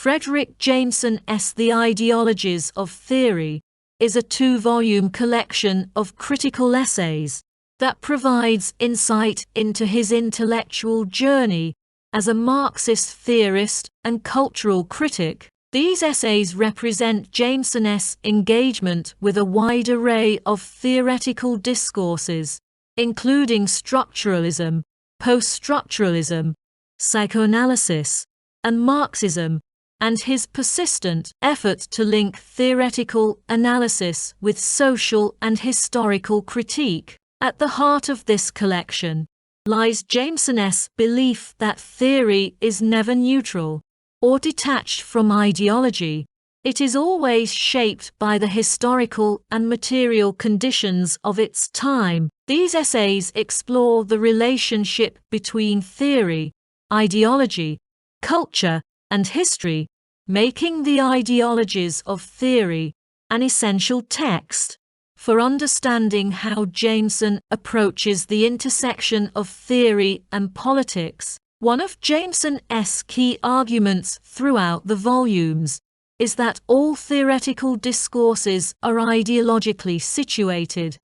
Fredric Jameson's The Ideologies of Theory is a 2-volume collection of critical essays that provides insight into his intellectual journey as a Marxist theorist and cultural critic. These essays represent Jameson's engagement with a wide array of theoretical discourses, including structuralism, post-structuralism, psychoanalysis, and Marxism, and his persistent effort to link theoretical analysis with social and historical critique. At the heart of this collection lies Jameson's belief that theory is never neutral or detached from ideology. It is always shaped by the historical and material conditions of its time. These essays explore the relationship between theory, ideology, culture, and history, making the Ideologies of Theory an essential text for understanding how Jameson approaches the intersection of theory and politics. One of Jameson's key arguments throughout the volumes is that all theoretical discourses are ideologically situated.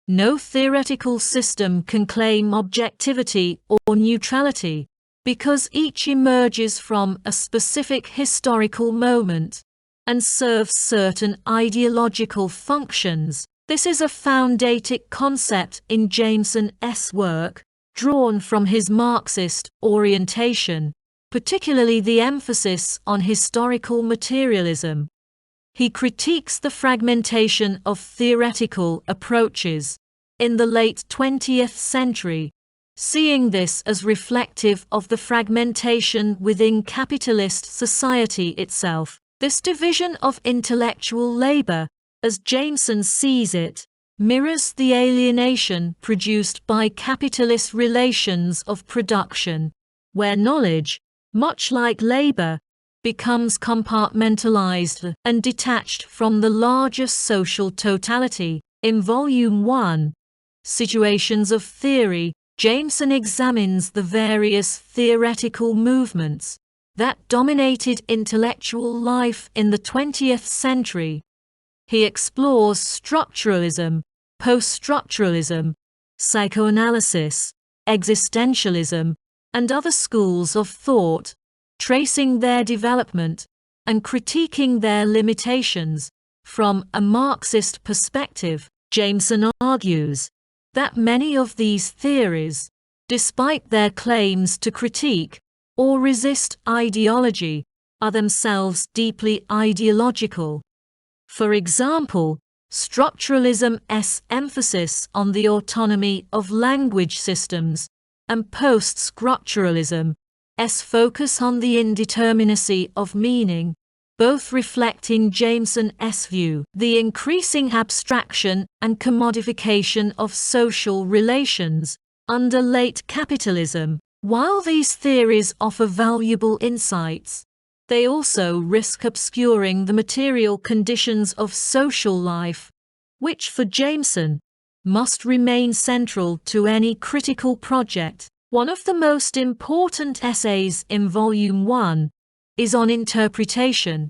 No theoretical system can claim objectivity or neutrality, because each emerges from a specific historical moment and serves certain ideological functions. This is a foundational concept in Jameson's work, drawn from his Marxist orientation, particularly the emphasis on historical materialism. He critiques the fragmentation of theoretical approaches in the late 20th century, seeing this as reflective of the fragmentation within capitalist society itself. This division of intellectual labor, as Jameson sees it, mirrors the alienation produced by capitalist relations of production, where knowledge, much like labor, becomes compartmentalized and detached from the larger social totality. In Volume 1, Situations of Theory, Jameson examines the various theoretical movements that dominated intellectual life in the 20th century. He explores structuralism, post-structuralism, psychoanalysis, existentialism, and other schools of thought, tracing their development and critiquing their limitations. From a Marxist perspective, Jameson argues that many of these theories, despite their claims to critique or resist ideology, are themselves deeply ideological. For example, structuralism's emphasis on the autonomy of language systems and post-structuralism's focus on the indeterminacy of meaning both reflect in Jameson's view the increasing abstraction and commodification of social relations under late capitalism. While these theories offer valuable insights, they also risk obscuring the material conditions of social life, which for Jameson must remain central to any critical project. One of the most important essays in Volume 1 is on interpretation,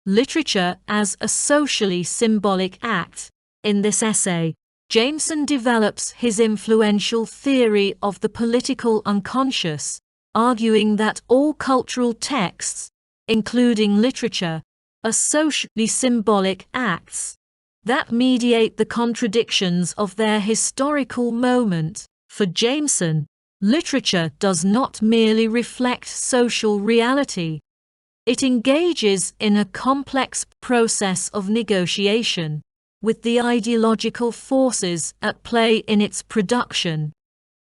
literature as a socially symbolic act. In this essay, Jameson develops his influential theory of the political unconscious, arguing that all cultural texts, including literature, are socially symbolic acts that mediate the contradictions of their historical moment. For Jameson, literature does not merely reflect social reality. It engages in a complex process of negotiation with the ideological forces at play in its production.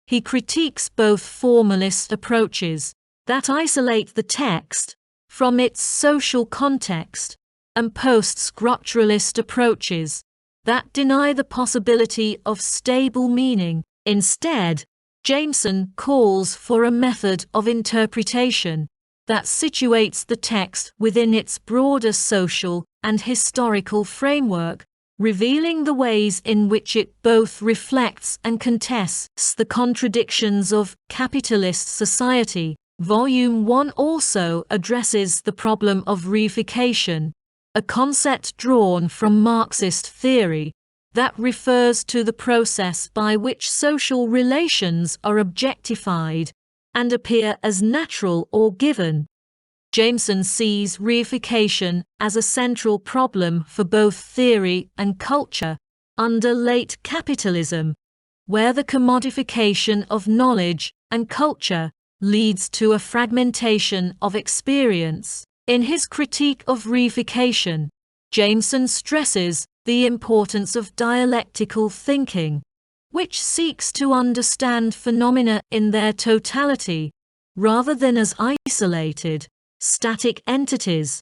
He critiques both formalist approaches that isolate the text from its social context and post-structuralist approaches that deny the possibility of stable meaning. Instead, Jameson calls for a method of interpretation that situates the text within its broader social and historical framework, revealing the ways in which it both reflects and contests the contradictions of capitalist society. Volume 1 also addresses the problem of reification, a concept drawn from Marxist theory that refers to the process by which social relations are objectified and appear as natural or given. Jameson sees reification as a central problem for both theory and culture under late capitalism, where the commodification of knowledge and culture leads to a fragmentation of experience. In his critique of reification, Jameson stresses the importance of dialectical thinking, which seeks to understand phenomena in their totality, rather than as isolated, static entities.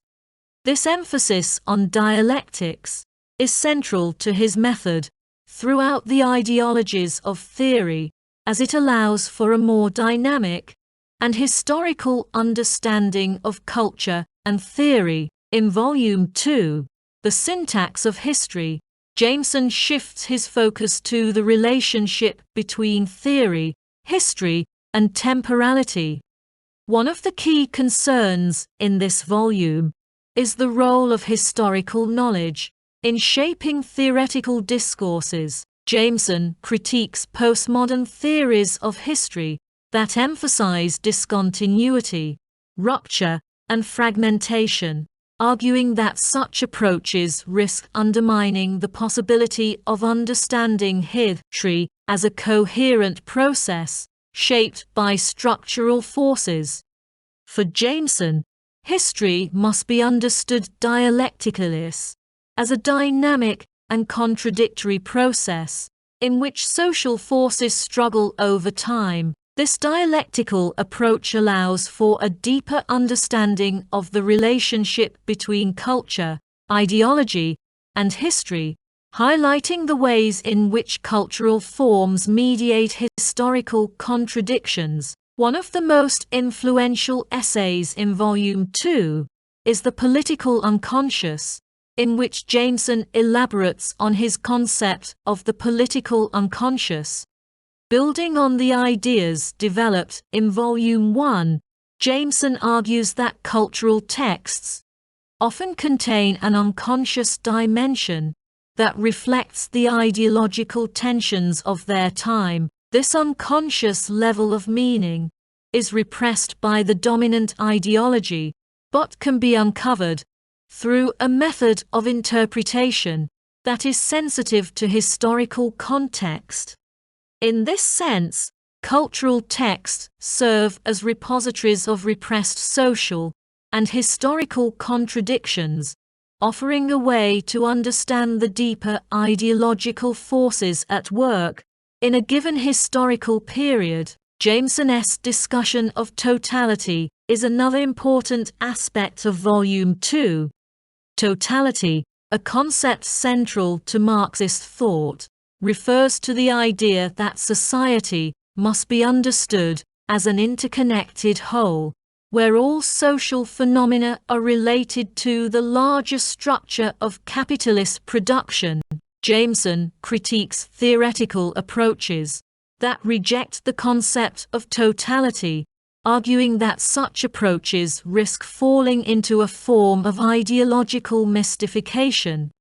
This emphasis on dialectics is central to his method throughout the ideologies of theory, as it allows for a more dynamic and historical understanding of culture and theory. In Volume 2, The Syntax of History, Jameson shifts his focus to the relationship between theory, history, and temporality. One of the key concerns in this volume is the role of historical knowledge in shaping theoretical discourses. Jameson critiques postmodern theories of history that emphasize discontinuity, rupture, and fragmentation, arguing that such approaches risk undermining the possibility of understanding history as a coherent process shaped by structural forces. For Jameson, history must be understood dialectically, as a dynamic and contradictory process in which social forces struggle over time. This dialectical approach allows for a deeper understanding of the relationship between culture, ideology, and history, highlighting the ways in which cultural forms mediate historical contradictions. One of the most influential essays in Volume 2 is The Political Unconscious, in which Jameson elaborates on his concept of the political unconscious. Building on the ideas developed in Volume 1, Jameson argues that cultural texts often contain an unconscious dimension that reflects the ideological tensions of their time. This unconscious level of meaning is repressed by the dominant ideology, but can be uncovered through a method of interpretation that is sensitive to historical context. In this sense, cultural texts serve as repositories of repressed social and historical contradictions, offering a way to understand the deeper ideological forces at work in a given historical period. Jameson's discussion of totality is another important aspect of Volume 2. Totality, a concept central to Marxist thought, refers to the idea that society must be understood as an interconnected whole, where all social phenomena are related to the larger structure of capitalist production. Jameson critiques theoretical approaches that reject the concept of totality, arguing that such approaches risk falling into a form of ideological mystification.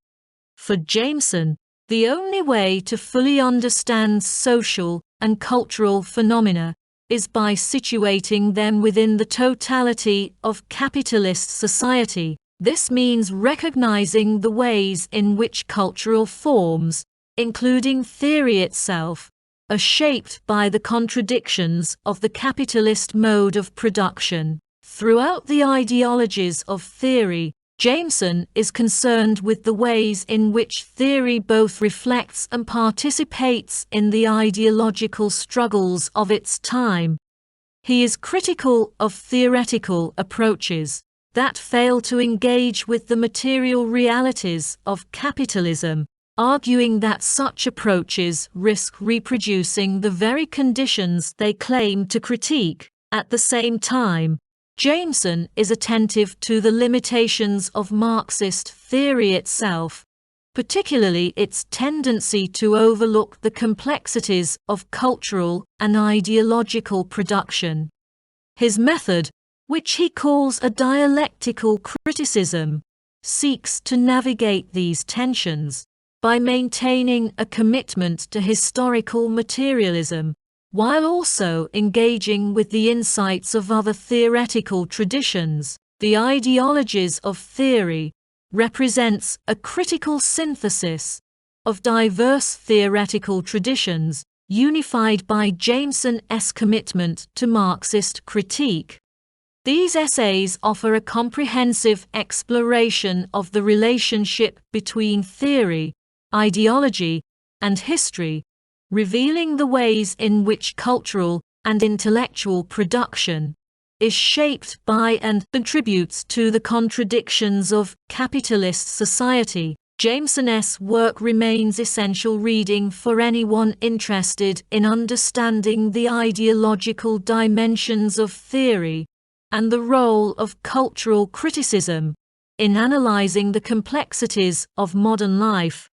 For Jameson, the only way to fully understand social and cultural phenomena is by situating them within the totality of capitalist society. This means recognizing the ways in which cultural forms, including theory itself, are shaped by the contradictions of the capitalist mode of production. Throughout the ideologies of theory, Jameson is concerned with the ways in which theory both reflects and participates in the ideological struggles of its time. He is critical of theoretical approaches that fail to engage with the material realities of capitalism, arguing that such approaches risk reproducing the very conditions they claim to critique. At the same time, Jameson is attentive to the limitations of Marxist theory itself, particularly its tendency to overlook the complexities of cultural and ideological production. His method, which he calls a dialectical criticism, seeks to navigate these tensions by maintaining a commitment to historical materialism, while also engaging with the insights of other theoretical traditions. The Ideologies of Theory represents a critical synthesis of diverse theoretical traditions, unified by Jameson's commitment to Marxist critique. These essays offer a comprehensive exploration of the relationship between theory, ideology, and history, revealing the ways in which cultural and intellectual production is shaped by and contributes to the contradictions of capitalist society. Jameson's work remains essential reading for anyone interested in understanding the ideological dimensions of theory and the role of cultural criticism in analyzing the complexities of modern life.